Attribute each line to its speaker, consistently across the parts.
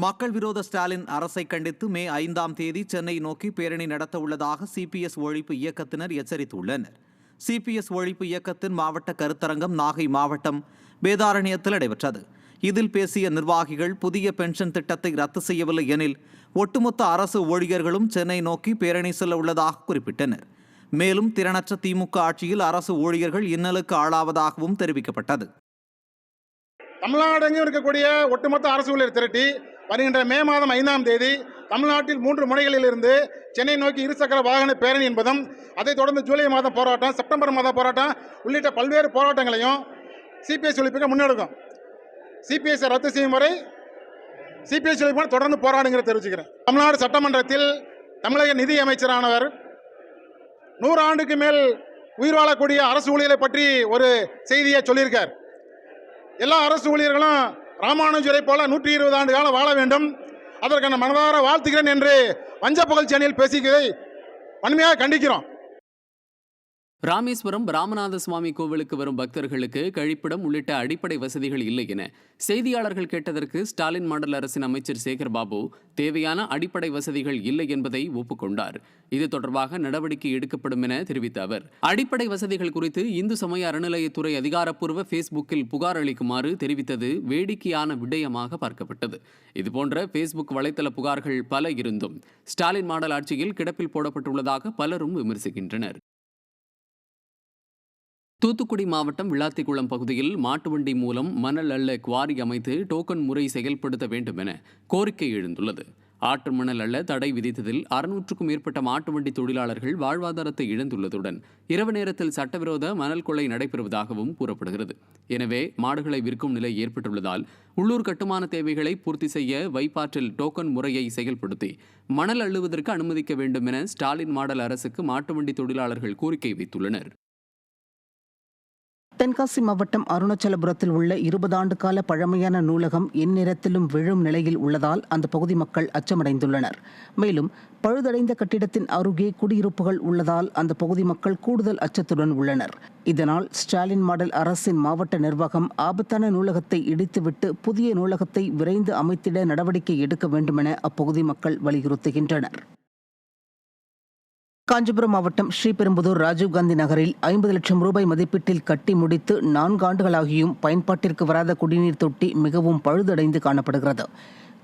Speaker 1: மக்கள் விரோத ஸ்டாலின் அரசை கண்டித்து மே 5ஆம் தேதி சென்னை நோக்கி பேரணி நடத்த உள்ளதாக சிபிஎஸ் ஒழிப்பு இயக்கத்தினர் எச்சரித்துள்ளனர். சிபிஎஸ் ஒழிப்பு இயக்கத்தின் மாவட்ட கருத்தரங்கம் நாகை மாவட்டம் வேதாரண்யத்தில் நடைபெற்றது. இதில் பேசிய நிர்வாகிகள் புதிய பென்ஷன் திட்டத்தை ரத்து செய்யவில்லை எனில் ஒட்டுமொத்த அரசு ஊழியர்களும் சென்னை நோக்கி பேரணி செல்ல உள்ளதாக குறிப்பிட்டனர். மேலும் திறனற்ற திமுக ஆட்சியில் அரசு ஊழியர்கள் இன்னலுக்கு ஆளாவதாகவும் தெரிவிக்கப்பட்டது.
Speaker 2: தமிழ்நாடு இருக்கக்கூடிய ஒட்டுமொத்த அரசு ஊழியர் திரட்டி வருகின்ற மே மாதம் 5ஆம் தேதி தமிழ்நாட்டில் 3 முனைகளில் இருந்து சென்னை நோக்கி இருசக்கர வாகன பேரணி என்பதும், அதைத் தொடர்ந்து ஜூலை மாதம் போராட்டம், செப்டம்பர் மாத போராட்டம் உள்ளிட்ட பல்வேறு போராட்டங்களையும் சிபிஎஸ் ஒழிப்புக்கு முன்னெடுக்கும். சிபிஎஸ் ரத்து செய்யும் வரை சிபிஎஸ் ஒழிப்பு தொடர்ந்து போராடுங்கிற தெரிவிச்சுக்கிறேன். தமிழ்நாடு சட்டமன்றத்தில் தமிழக நிதி அமைச்சரானவர் 100 ஆண்டுக்கு மேல் உயிர் வாழக்கூடிய அரசு ஊழியரை பற்றி ஒரு செய்தியை சொல்லியிருக்கார். எல்லா அரசு ஊழியர்களும் ராமானுஜரை போல 120 ஆண்டு காலம் வாழ வேண்டும், அதற்கான மனதார வாழ்த்துகிறேன் என்று வஞ்ச புகழ் சேனலில் பேசியதை வன்மையாக கண்டிக்கிறோம்.
Speaker 3: ராமேஸ்வரம் ராமநாத சுவாமி கோவிலுக்கு வரும் பக்தர்களுக்கு கழிப்பிடம் உள்ளிட்ட அடிப்படை வசதிகள் இல்லை என செய்தியாளர்கள் கேட்டதற்கு ஸ்டாலின் மாடல் அரசின் அமைச்சர் சேகர்பாபு தேவையான அடிப்படை வசதிகள் இல்லை என்பதை ஒப்புக்கொண்டார். இது தொடர்பாக நடவடிக்கை எடுக்கப்படும் என தெரிவித்த அவர், அடிப்படை வசதிகள் குறித்து இந்து சமய அறநிலையத்துறை அதிகாரப்பூர்வ ஃபேஸ்புக்கில் புகார் அளிக்குமாறு தெரிவித்தது வேடிக்கையான விடயமாக பார்க்கப்பட்டது. இதுபோன்ற ஃபேஸ்புக் வலைத்தள புகார்கள் பல இருந்தும் ஸ்டாலின் மாடல் ஆட்சியில் கிடப்பில் போடப்பட்டுள்ளதாக பலரும் விமர்சிக்கின்றனர். தூத்துக்குடி மாவட்டம் விளாத்திக்குளம் பகுதியில் மாட்டு வண்டி மூலம் மணல் அள்ள குவாரி அமைத்து டோக்கன் முறை செயல்படுத்த வேண்டும் என கோரிக்கை எழுந்துள்ளது. ஆற்று மணல் அள்ள தடை விதித்ததில் 600க்கும் மேற்பட்ட மாட்டு வண்டி தொழிலாளர்கள் வாழ்வாதாரத்தை இழந்துள்ளதுடன் இரவு நேரத்தில் சட்டவிரோத மணல் கொள்ளை நடைபெறுவதாகவும் கூறப்படுகிறது. எனவே மாடுகளை விற்கும் நிலை ஏற்பட்டுள்ளதால் உள்ளூர் கட்டுமான தேவைகளை பூர்த்தி செய்ய வைப்பாற்றில் டோக்கன் முறையை செயல்படுத்தி மணல் அள்ளுவதற்கு அனுமதிக்க வேண்டும் என ஸ்டாலின் மாடல் அரசுக்கு மாட்டு வண்டி தொழிலாளர்கள் கோரிக்கை வைத்துள்ளனர்.
Speaker 4: தென்காசி மாவட்டம் அருணாச்சலபுரத்தில் உள்ள 20 ஆண்டு கால பழமையான நூலகம் எந்நேரத்திலும் விழும் நிலையில் உள்ளதால் அந்த பகுதி மக்கள் அச்சமடைந்துள்ளனர். மேலும் பழுதடைந்த கட்டிடத்தின் அருகே குடியிருப்புகள் உள்ளதால் அந்த பகுதி மக்கள் கூடுதல் அச்சத்துடன் உள்ளனர். இதனால் ஸ்டாலின் மாடல் அரசின் மாவட்ட நிர்வாகம் ஆபத்தான நூலகத்தை இடித்துவிட்டு புதிய நூலகத்தை விரைந்து அமைத்திட நடவடிக்கை எடுக்க வேண்டுமென அப்பகுதி மக்கள் வலியுறுத்துகின்றனர். காஞ்சிபுரம் மாவட்டம் ஸ்ரீபெரும்புதூர் ராஜீவ்காந்தி நகரில் 50 லட்சம் ரூபாய் மதிப்பீட்டில் கட்டி முடித்து 4 ஆண்டுகளாகியும் பயன்பாட்டிற்கு வராத குடிநீர் தொட்டி மிகவும் பழுதடைந்து காணப்படுகிறது.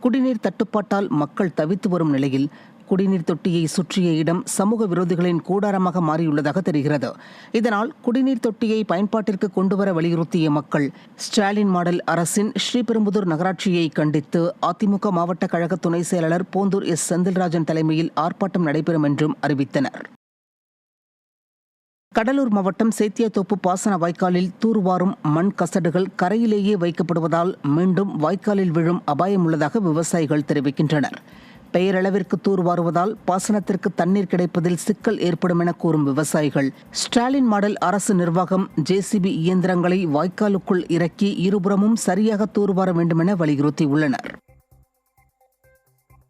Speaker 4: குடிநீர் தட்டுப்பாட்டால் மக்கள் தவித்து வரும் நிலையில் குடிநீர் தொட்டியை சுற்றிய இடம் சமூக விரோதிகளின் கூடாரமாக மாறியுள்ளதாக தெரிகிறது. இதனால் குடிநீர் தொட்டியை பயன்பாட்டிற்கு கொண்டுவர வலியுறுத்திய மக்கள் ஸ்டாலின் மாடல் அரசின் ஸ்ரீபெரும்புதூர் நகராட்சியை கண்டித்து அதிமுக மாவட்ட கழக துணை செயலாளர் போந்தூர் எஸ் செந்தில்ராஜன் தலைமையில் ஆர்ப்பாட்டம் நடைபெறும் என்றும் அறிவித்தனர். கடலூர் மாவட்டம் சேத்தியாத்தோப்பு பாசன வாய்க்காலில் தூர்வாரும் மண் கசடுகள் கரையிலேயே வைக்கப்படுவதால் மீண்டும் வாய்க்காலில் விழும் அபாயம் உள்ளதாக விவசாயிகள் தெரிவிக்கின்றனர். பெயரளவிற்கு தூர்வாருவதால் பாசனத்திற்கு தண்ணீர் கிடைப்பதில் சிக்கல் ஏற்படும் என கூறும் விவசாயிகள் ஸ்டாலின் மாடல் அரசு நிர்வாகம் ஜேசிபி இயந்திரங்களை வாய்க்காலுக்குள் இறக்கி இருபுறமும் சரியாக தூர்வார வேண்டும் என வலியுறுத்தியுள்ளனர்.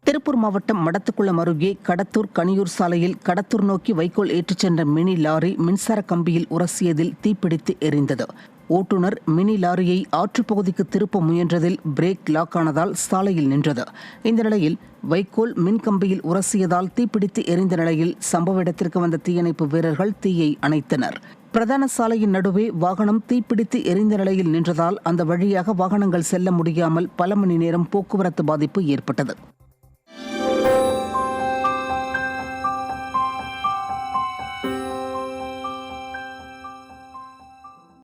Speaker 4: திருப்பூர் மாவட்டம் மடத்துக்குளம் அருகே கடத்தூர் கனியூர் சாலையில் கடத்தூர் நோக்கி வைக்கோல் ஏற்றிச் சென்ற மினி லாரி மின்சார கம்பியில் உரசியதில் தீப்பிடித்து எரிந்தது. ஓட்டுநர் மினி லாரியை ஆற்றுப்பகுதிக்கு திருப்ப முயன்றதில் பிரேக் லாக் ஆனதால் சாலையில் நின்றது. இந்த நிலையில் வைக்கோல் மின்கம்பியில் உரசியதால் தீப்பிடித்து எரிந்த நிலையில் சம்பவ இடத்திற்கு வந்த தீயணைப்பு வீரர்கள் தீயை அணைத்தனர். பிரதான சாலையின் நடுவே வாகனம் தீப்பிடித்து எரிந்த நிலையில் நின்றதால் அந்த வழியாக வாகனங்கள் செல்ல முடியாமல் பல மணி நேரம் போக்குவரத்து பாதிப்பு ஏற்பட்டது.